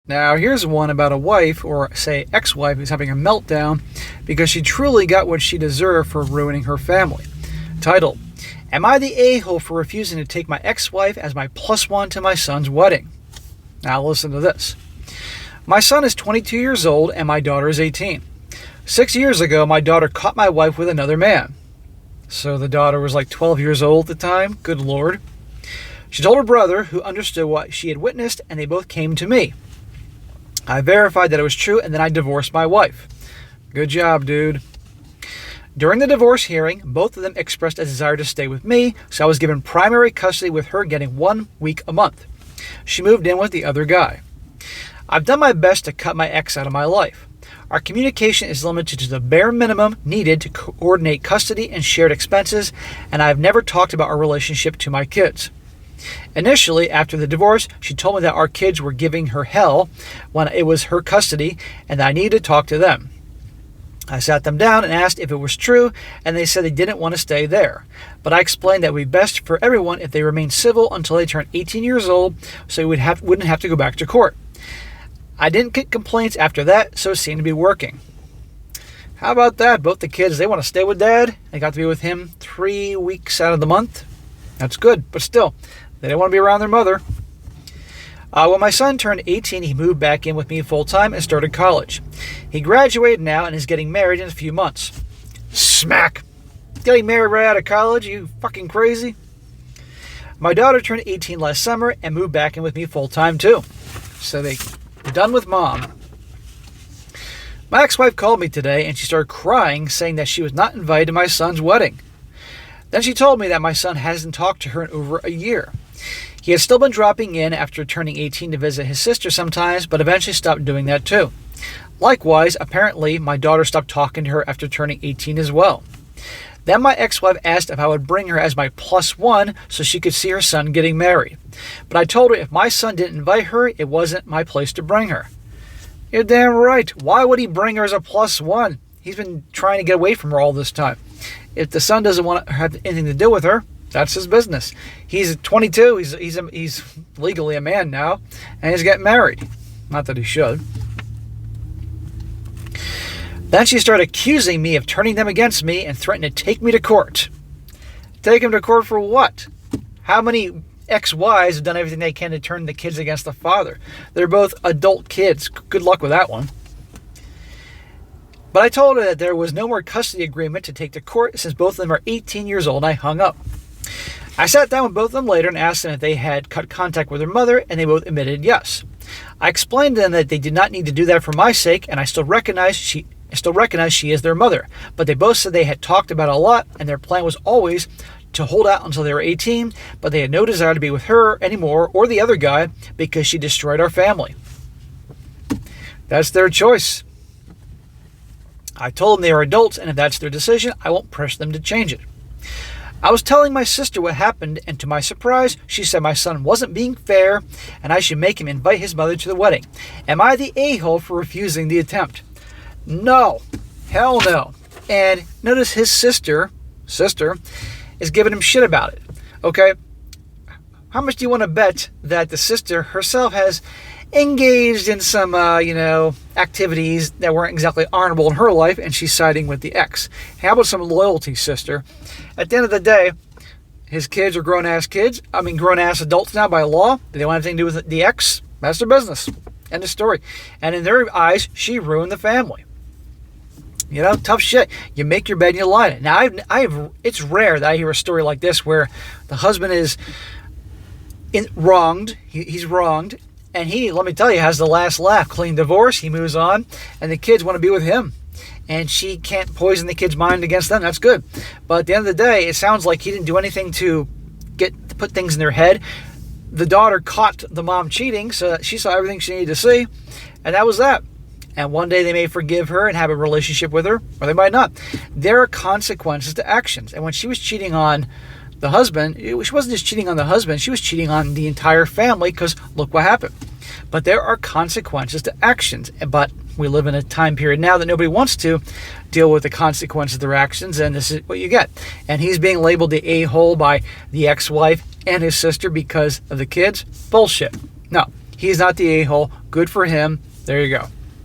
Now, here's one about a wife, or say ex-wife, who's having a meltdown because she truly got what she deserved for ruining her family. Title: Am I the a-hole for refusing to take my ex-wife as my plus one to my son's wedding? Now listen to this. My son is 22 years old and my daughter is 18. 6 years ago, my daughter caught my wife with another man. So the daughter was like 12 years old at the time. Good Lord. She told her brother, who understood what she had witnessed, and they both came to me. I verified that it was true, and then I divorced my wife. Good job, dude. During the divorce hearing, both of them expressed a desire to stay with me, so I was given primary custody with her getting 1 week a month. She moved in with the other guy. I've done my best to cut my ex out of my life. Our communication is limited to the bare minimum needed to coordinate custody and shared expenses, and I have never talked about our relationship to my kids. Initially, after the divorce, she told me that our kids were giving her hell when it was her custody and that I needed to talk to them. I sat them down and asked if it was true, and they said they didn't want to stay there. But I explained that it would be best for everyone if they remained civil until they turned 18 years old, so we wouldn't have to go back to court. I didn't get complaints after that, so it seemed to be working. How about that? Both the kids, they want to stay with Dad. They got to be with him 3 weeks out of the month. That's good, but still, they didn't want to be around their mother. When my son turned 18, he moved back in with me full-time and started college. He graduated now and is getting married in a few months. Smack! Getting married right out of college? You fucking crazy? My daughter turned 18 last summer and moved back in with me full-time too. So they're done with mom. My ex-wife called me today and she started crying, saying that she was not invited to my son's wedding. Then she told me that my son hasn't talked to her in over a year. He has still been dropping in after turning 18 to visit his sister sometimes, but eventually stopped doing that too. Likewise, apparently, my daughter stopped talking to her after turning 18 as well. Then my ex-wife asked if I would bring her as my plus one so she could see her son getting married. But I told her if my son didn't invite her, it wasn't my place to bring her. You're damn right. Why would he bring her as a plus one? He's been trying to get away from her all this time. If the son doesn't want to have anything to do with her, that's his business. He's 22. He's legally a man now, and he's getting married. Not that he should. Then she started accusing me of turning them against me and threatened to take me to court. Take him to court for what? How many ex-wives have done everything they can to turn the kids against the father? They're both adult kids. Good luck with that one. But I told her that there was no more custody agreement to take to court since both of them are 18 years old, and I hung up. I sat down with both of them later and asked them if they had cut contact with their mother, and they both admitted yes. I explained to them that they did not need to do that for my sake, and I still recognize she is their mother. But they both said they had talked about it a lot, and their plan was always to hold out until they were 18, but they had no desire to be with her anymore or the other guy because she destroyed our family. That's their choice. I told them they are adults, and if that's their decision, I won't press them to change it. I was telling my sister what happened, and to my surprise, she said my son wasn't being fair, and I should make him invite his mother to the wedding. Am I the a-hole for refusing the attempt? No. Hell no. And notice his sister is giving him shit about it. Okay? How much do you want to bet that the sister herself has engaged in some, activities that weren't exactly honorable in her life, and she's siding with the ex? How about some loyalty, sister? At the end of the day, his kids are grown-ass adults now by law. They don't have anything to do with the ex. That's their business. End of story. And in their eyes, she ruined the family. Tough shit. You make your bed and you lie in it. Now, it's rare that I hear a story like this where the husband is wronged. He's wronged. And he, let me tell you, has the last laugh. Clean divorce, he moves on, and the kids want to be with him. And she can't poison the kid's mind against them. That's good. But at the end of the day, it sounds like he didn't do anything to put things in their head. The daughter caught the mom cheating, so she saw everything she needed to see, and that was that. And one day they may forgive her and have a relationship with her, or they might not. There are consequences to actions. And when she was cheating on the husband, she wasn't just cheating on the husband, she was cheating on the entire family, because look what happened. But there are consequences to actions. But we live in a time period now that nobody wants to deal with the consequences of their actions, and this is what you get. And he's being labeled the a-hole by the ex-wife and his sister because of the kids. Bullshit. No, He's not the a-hole. Good for him. There you go.